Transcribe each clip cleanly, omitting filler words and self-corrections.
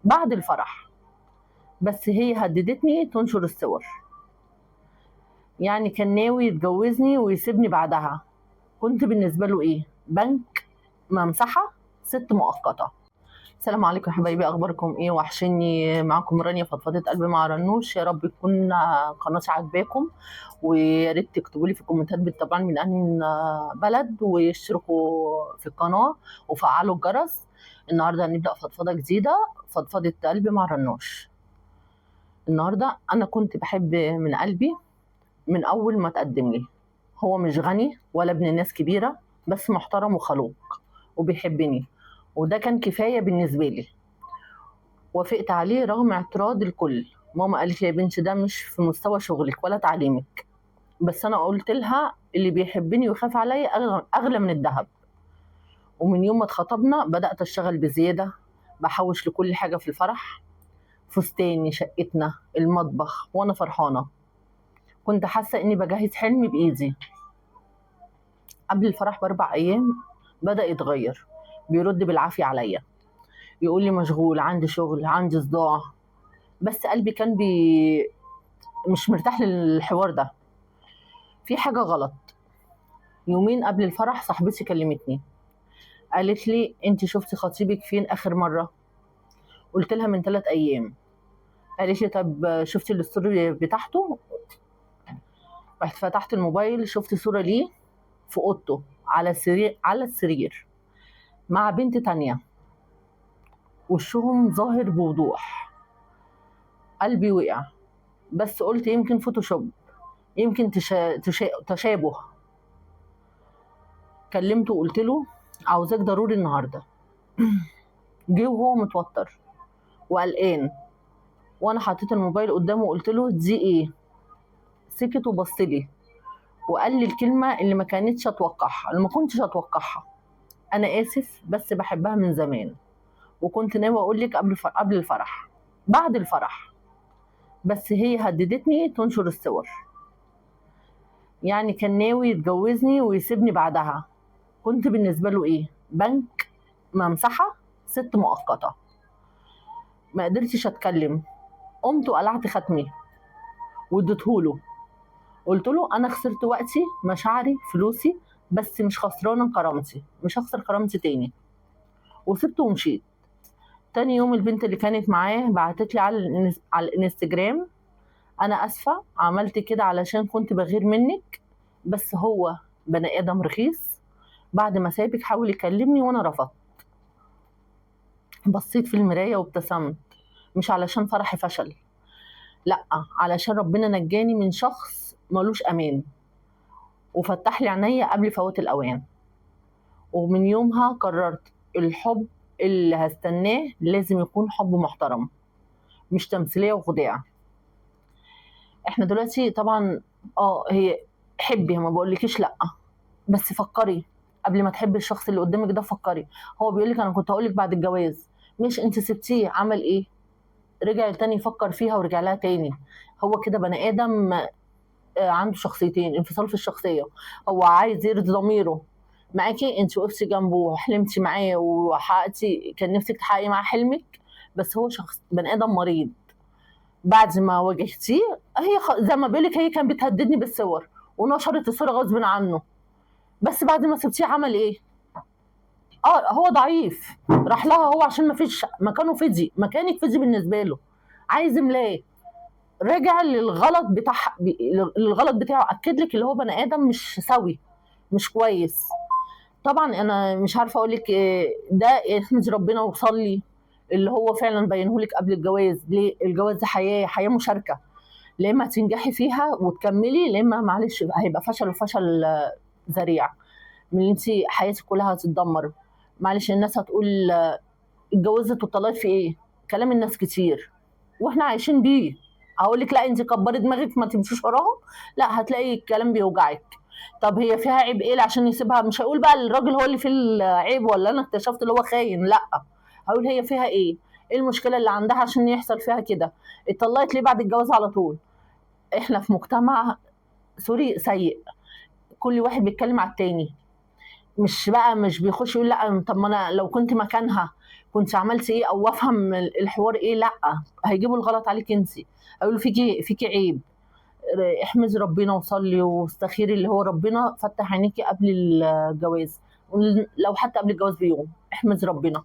بعد الفرح، بس هي هددتني تنشر الصور. يعني كان ناوي يتجوزني ويسيبني بعدها. كنت بالنسبة له ايه؟ بنك ممسحة، ست مؤقتة. السلام عليكم يا حبايبي، اخباركم ايه؟ وحشني. معاكم رانيا، فضفضة قلبي مع رنوش. يا رب تكون قناتي عجباكم، ويا ريت تكتبوا لي في الكومنتات طبعا من انهي بلد، ويشتركوا في القناة وفعلوا الجرس. النهارده هنبدأ فضفضة جديدة، فضفضة قلبي مع رنوش. النهارده انا كنت بحب من قلبي من اول ما تقدم لي. هو مش غني ولا ابن ناس كبيرة، بس محترم وخلوق وبيحبني، وده كان كفاية بالنسبة لي. وافقت عليه رغم اعتراض الكل. ماما قالت لي يا بنتي ده مش في مستوى شغلك ولا تعليمك، بس انا قلت لها اللي بيحبني ويخاف عليا اغلى من الذهب. ومن يوم ما اتخطبنا بدأت اشتغل بزيادة، بحوش لكل حاجة في الفرح: فستاني، شقتنا، المطبخ، وانا فرحانة. كنت حاسة اني بجهز حلمي بايدي. قبل الفرح ب4 ايام بدأ يتغير، بيرد بالعافية عليا، يقول لي مشغول، عندي شغل، عندي صداع. بس قلبي كان مش مرتاح للحوار ده، في حاجة غلط. يومين قبل الفرح صاحبتي كلمتني، قالت لي انت شفتي خطيبك فين اخر مرة؟ قلت لها من 3 ايام. قالت لي طب شفتي الستوري بتاعته؟ رحت فتحت الموبايل، شفت صورة ليه في اوضته على السرير مع بنت تانية، وشهم ظاهر بوضوح. قلبي وقع، بس قلت يمكن فوتوشوب، يمكن تشابه. كلمته وقلت له عاوزاك ضروري النهارده. جه وهو متوتر وقلقان، وانا حطيت الموبايل قدامه وقلت له دي ايه؟ سكت وبص لي وقال لي الكلمه اللي ما كنتش اتوقعها: انا اسف بس بحبها من زمان، وكنت ناوي اقول لك قبل الفرح، بعد الفرح، بس هي هددتني تنشر الصور. يعني كان ناوي يتجوزني ويسيبني بعدها. كنت بالنسبه له ايه؟ بنك ممسحة، ست مؤقتة. ما قدرتش اتكلم، قمت وقلعت ختمي واديتهوله. قلت له انا خسرت وقتي، مشاعري، فلوسي، بس مش خسرانه كرامتي، مش هخسر كرامتي تاني. وسبته ومشيت. تاني يوم البنت اللي كانت معاه بعتت لي على الانستجرام: انا اسفه، عملت كده علشان كنت بغير منك، بس هو بني ادم رخيص. بعد ما سابك حاول يكلمني وانا رفضت. بصيت في المرايه وابتسمت، مش علشان فرحي فشل، لا، علشان ربنا نجاني من شخص ملوش امان، وفتح لي عينيا قبل فوات الاوان. ومن يومها قررت الحب اللي هستناه لازم يكون حب محترم، مش تمثيليه وخداع. احنا دلوقتي طبعا هي حبي، ما بقولكيش لا، بس فكري قبل ما تحبي الشخص اللي قدامك ده. فكري، هو بيقولك انا كنت هقولك بعد الجواز، مش انت سبتيه عمل ايه؟ رجع تاني يفكر فيها ورجع لها تاني. هو كده بني ادم عنده شخصيتين، انفصال في الشخصيه. هو عايز يرضي ضميره معاكي، انت وقفتي جنبه وحلمتي معاه وحققتي، كان نفسك تحققي معاه حلمك، بس هو شخص بني ادم مريض. بعد ما واجهتيه، زي ما بيقولك هي كانت بتهددني بالصور ونشرت الصوره غصب عنه، بس بعد ما سبتيه عمل ايه؟ هو ضعيف، راح لها هو عشان ما فيش مكانك فضي بالنسبه له، عايز يملاه. رجع للغلط بتاعه، اكد لك اللي هو بني ادم مش سوي، مش كويس. طبعا انا مش عارفه اقول لك ده احمدي ربنا وصلي اللي هو فعلا بينهولك قبل الجواز. ليه؟ الجواز ده حياه مشاركه، لا اما هتنجحي فيها وتكملي، لا اما معلش هيبقى فشل، وفشل ذريع، من اللي انت حياتك كلها هتتدمر. معلش الناس هتقول اتجوزت وطلعت في ايه؟ كلام الناس كتير واحنا عايشين بيه. هقول لك لا انت كبري دماغك ما تمشيش وراهم، لا هتلاقي الكلام بيوجعك. طب هي فيها عيب ايه عشان يسيبها؟ مش هقول بقى الراجل هو اللي فيه العيب ولا انا اكتشفت اللي هو خاين، لا، هقول هي فيها ايه؟ ايه المشكله اللي عندها عشان يحصل فيها كده؟ اتطلقت ليه بعد الجواز على طول؟ احنا في مجتمع سوري سيء، كل واحد بيتكلم على التاني. مش بيخش يقول لأ طب ما أنا لو كنت مكانها كنت عملت إيه، أو أفهم الحوار إيه، لأ، هيجيبوا الغلط عليكِ أنتِ، هيقولوا فيكِ عيب. احمدي ربنا وصلي واستخيري اللي هو ربنا فتح عينيكي قبل الجواز، لو حتى قبل الجواز بيوم احمدي ربنا،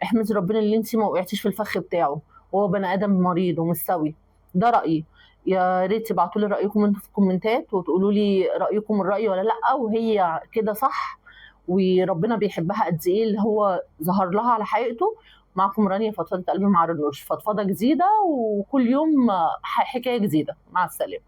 احمدي ربنا اللي انت ما وقعتيش في الفخ بتاعه، وهو بني ادم مريض ومش سوي. ده رايي. يا ريت تبعتوا لي رايكم انتوا في الكومنتات وتقولوا لي رايكم الراي ولا لا، وهي كده صح وربنا بيحبها قد ايه اللي هو ظهر لها على حقيقته. معكم رانيا فضفضة قلبي مع رنوش، فضفضة جديدة وكل يوم حكاية جديدة. مع السلامة.